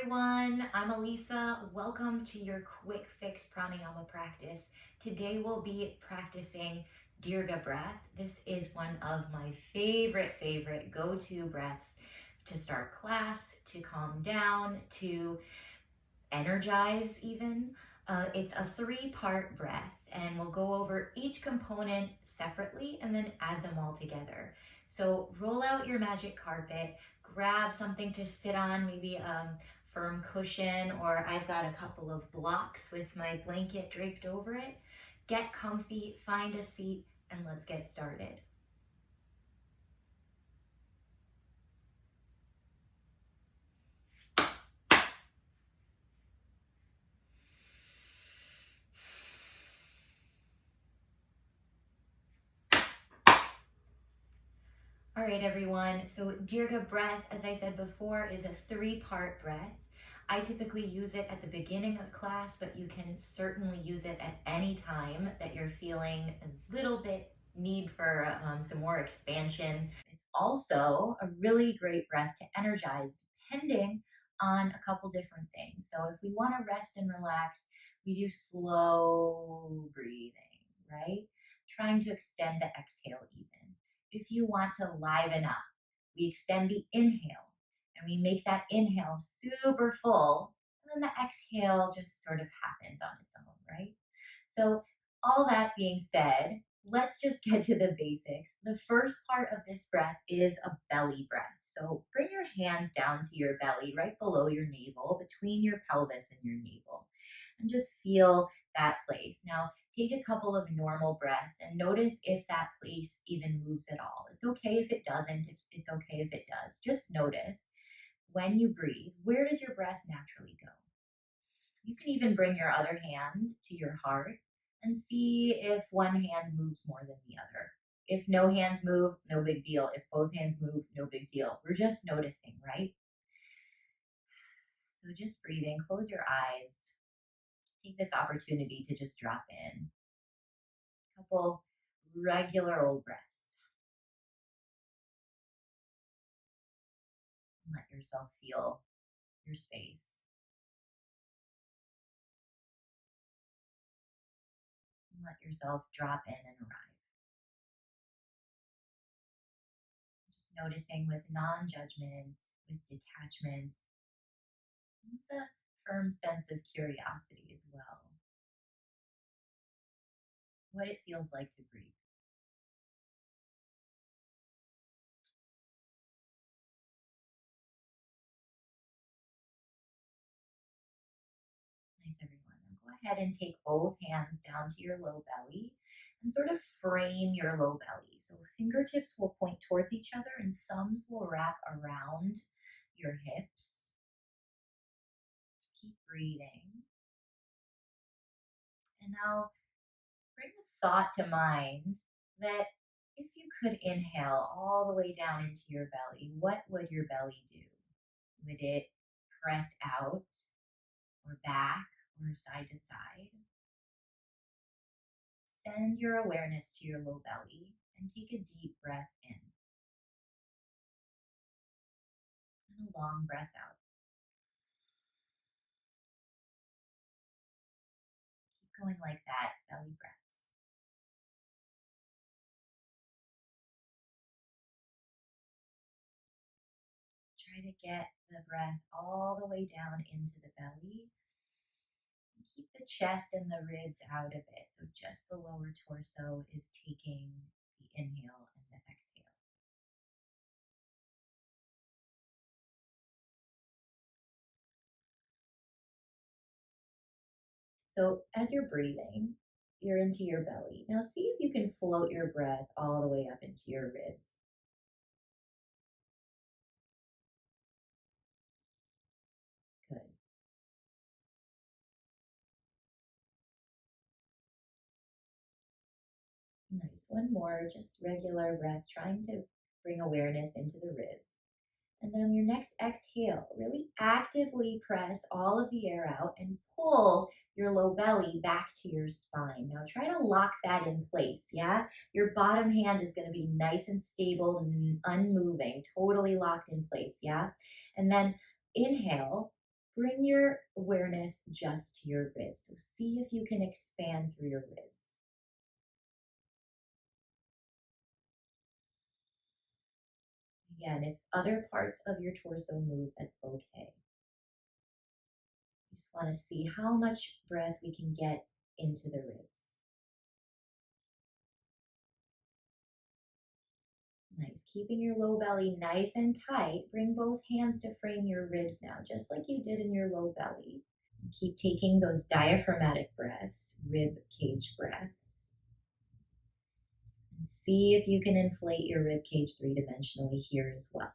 everyone, I'm Alisa. Welcome to your quick fix pranayama practice. Today we'll be practicing Dirga breath. This is one of my favorite go-to breaths to start class, to calm down, to energize even. It's a three-part breath, and we'll go over each component separately and then add them all together. So roll out your magic carpet, grab something to sit on, maybe a firm cushion, or I've got a couple of blocks with my blanket draped over it. Get comfy, find a seat, and let's get started. All right, everyone. So Dirga breath, as I said before, is a three-part breath. I typically use it at the beginning of class, but you can certainly use it at any time that you're feeling a little bit need for some more expansion. It's also a really great breath to energize, depending on a couple different things. So if we want to rest and relax, we do slow breathing, right? Trying to extend the exhale even. If you want to liven up, we extend the inhale and we make that inhale super full, and then the exhale just sort of happens on its own, right? So, all that being said, let's just get to the basics. The first part of this breath is a belly breath. So, bring your hand down to your belly, right below your navel, between your pelvis and your navel, and just feel that place. Now, take a couple of normal breaths and notice if that place even moves at all. It's okay if it doesn't, it's okay if it does. Just notice when you breathe, where does your breath naturally go? You can even bring your other hand to your heart and see if one hand moves more than the other. If no hands move, no big deal. If both hands move, no big deal. We're just noticing, right? So just breathing, close your eyes. Take this opportunity to just drop in. A couple regular old breaths. And let yourself feel your space. And let yourself drop in and arrive. Just noticing with non judgment, with detachment, with a firm sense of curiosity as well. What it feels like to breathe. Nice, everyone. Now go ahead and take both hands down to your low belly and sort of frame your low belly. So fingertips will point towards each other and thumbs will wrap around your hips. Just keep breathing. And now bring the thought to mind that if you could inhale all the way down into your belly, what would your belly do? Would it press out or back or side to side? Send your awareness to your low belly and take a deep breath in and a long breath out. Keep going like that, belly breaths. Try to get the breath all the way down into the belly. And keep the chest and the ribs out of it. So just the lower torso is taking the inhale and the exhale. So as you're breathing, you're into your belly. Now see if you can float your breath all the way up into your ribs. Good. Nice. One more, just regular breath, trying to bring awareness into the ribs. And then on your next exhale, really actively press all of the air out and pull your low belly back to your spine. Now try to lock that in place, yeah? Your bottom hand is gonna be nice and stable and unmoving, totally locked in place, yeah? And then inhale, bring your awareness just to your ribs. So see if you can expand through your ribs. Again, if other parts of your torso move, that's okay. You just want to see how much breath we can get into the ribs. Nice. Keeping your low belly nice and tight. Bring both hands to frame your ribs now, just like you did in your low belly. And keep taking those diaphragmatic breaths, rib cage breaths. And see if you can inflate your rib cage three-dimensionally here as well.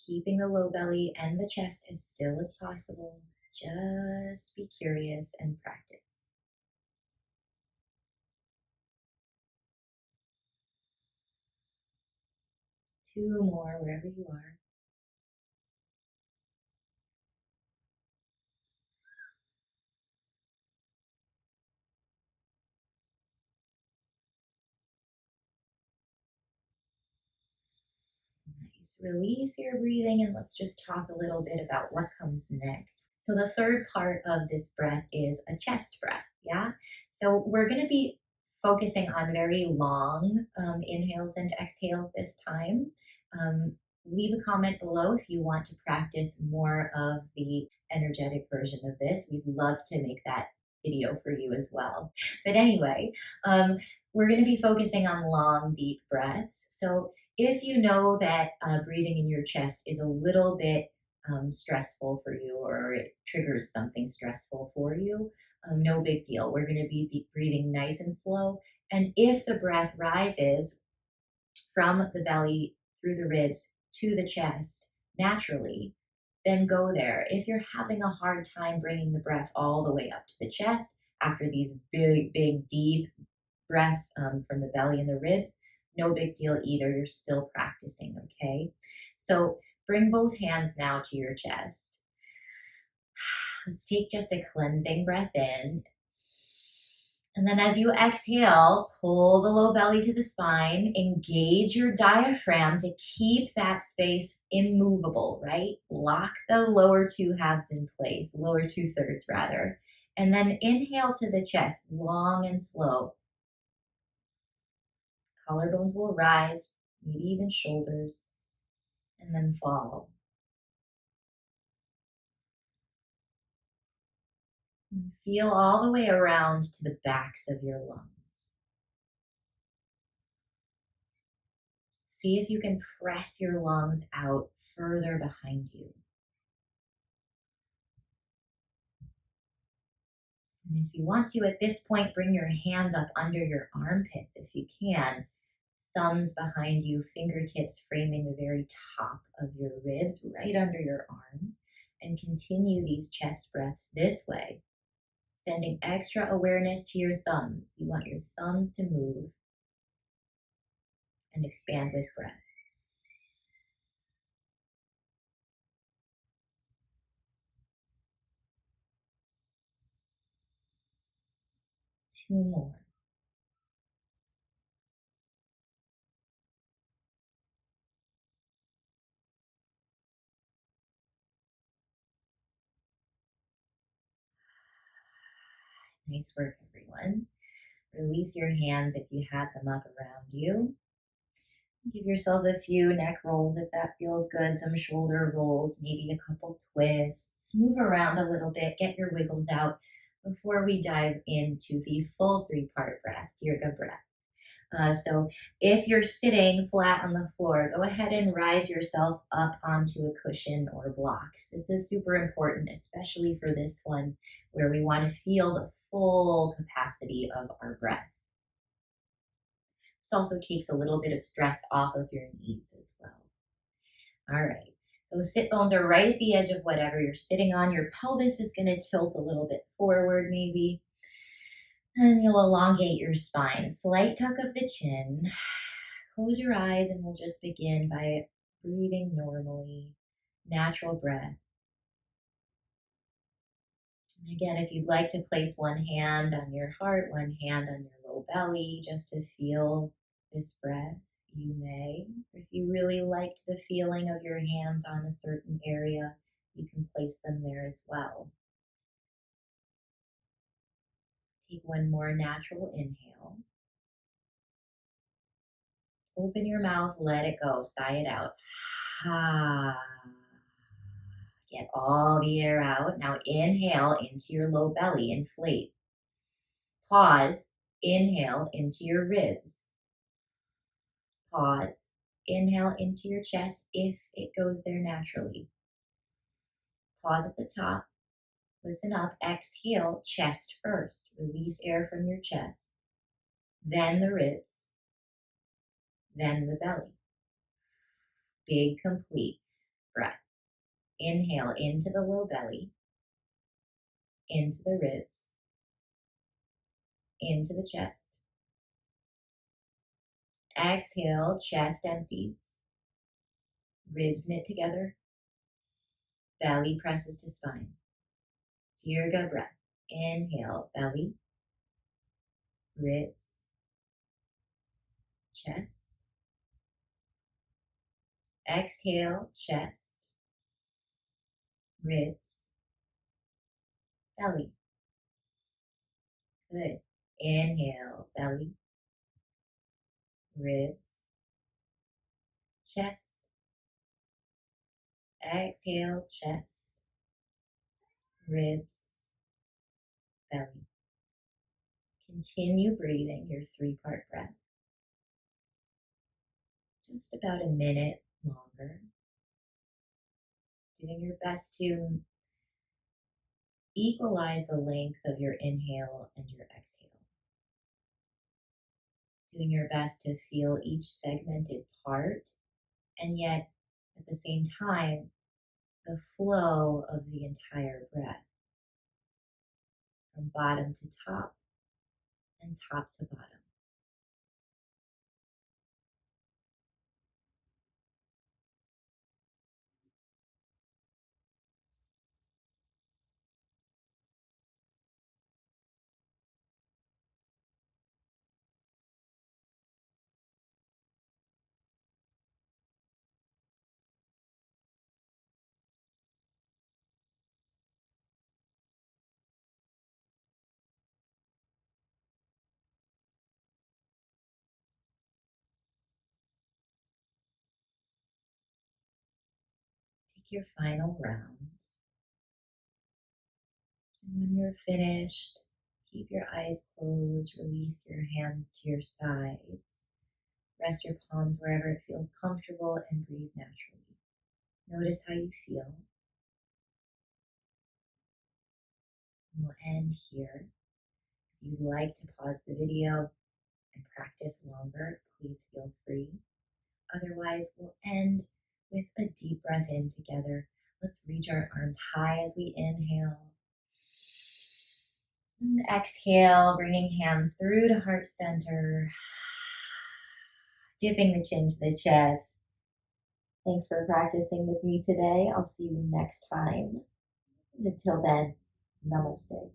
Keeping the low belly and the chest as still as possible. Just be curious and practice. Two more wherever you are. Nice. Release your breathing and let's just talk a little bit about what comes next. So the third part of this breath is a chest breath. Yeah. So we're going to be focusing on very long inhales and exhales this time. Leave a comment below if you want to practice more of the energetic version of this. We'd love to make that video for you as well. But anyway, we're going to be focusing on long, deep breaths. So if you know that breathing in your chest is a little bit stressful for you or it triggers something stressful for you, no big deal. We're going to be breathing nice and slow. And if the breath rises from the belly through the ribs to the chest naturally, then go there. If you're having a hard time bringing the breath all the way up to the chest after these big, big, deep breaths from the belly and the ribs, no big deal either. You're still practicing, okay? So bring both hands now to your chest. Let's take just a cleansing breath in. And then as you exhale, pull the low belly to the spine, engage your diaphragm to keep that space immovable, right? Lock the lower two halves in place, lower 2/3 rather. And then inhale to the chest, long and slow. Collarbones will rise, maybe even shoulders, and then fall. And feel all the way around to the backs of your lungs. See if you can press your lungs out further behind you. And if you want to, at this point, bring your hands up under your armpits if you can. Thumbs behind you, fingertips framing the very top of your ribs, right under your arms. And continue these chest breaths this way, sending extra awareness to your thumbs. You want your thumbs to move and expand with breath. Two more. Nice work, everyone. Release your hands if you had them up around you. Give yourself a few neck rolls if that feels good, some shoulder rolls, maybe a couple twists. Move around a little bit, get your wiggles out before we dive into the full three-part breath, Dirga breath. So if you're sitting flat on the floor, go ahead and rise yourself up onto a cushion or blocks. This is super important, especially for this one where we want to feel the full capacity of our breath. This also takes a little bit of stress off of your knees as well. All right. So sit bones are right at the edge of whatever you're sitting on. Your pelvis is going to tilt a little bit forward maybe. And you'll elongate your spine. Slight tuck of the chin. Close your eyes and we'll just begin by breathing normally. Natural breath. And again, if you'd like to place one hand on your heart, one hand on your low belly, just to feel this breath, you may. If you really liked the feeling of your hands on a certain area, you can place them there as well. Take one more natural inhale. Open your mouth, let it go, sigh it out. Ah. Get all the air out. Now inhale into your low belly, inflate. Pause, inhale into your ribs. Pause, inhale into your chest if it goes there naturally. Pause at the top, listen up, exhale, chest first. Release air from your chest, then the ribs, then the belly. Big, complete breath. Inhale into the low belly, into the ribs, into the chest. Exhale, chest empties, ribs knit together, belly presses to spine. Dirga breath. Inhale, belly, ribs, chest. Exhale, chest, ribs, belly. Good. Inhale, belly, ribs, chest. Exhale, chest, ribs, belly. Continue breathing your 3-part breath. Just about a minute longer. Doing your best to equalize the length of your inhale and your exhale. Doing your best to feel each segmented part, and yet at the same time, the flow of the entire breath from bottom to top and top to bottom. Take your final round. And when you're finished, keep your eyes closed, release your hands to your sides. Rest your palms wherever it feels comfortable and breathe naturally. Notice how you feel. And we'll end here. If you'd like to pause the video and practice longer, please feel free. Otherwise, we'll end with a deep breath in together. Let's reach our arms high as we inhale. And exhale, bringing hands through to heart center. Dipping the chin to the chest. Thanks for practicing with me today. I'll see you next time. Until then, namaste.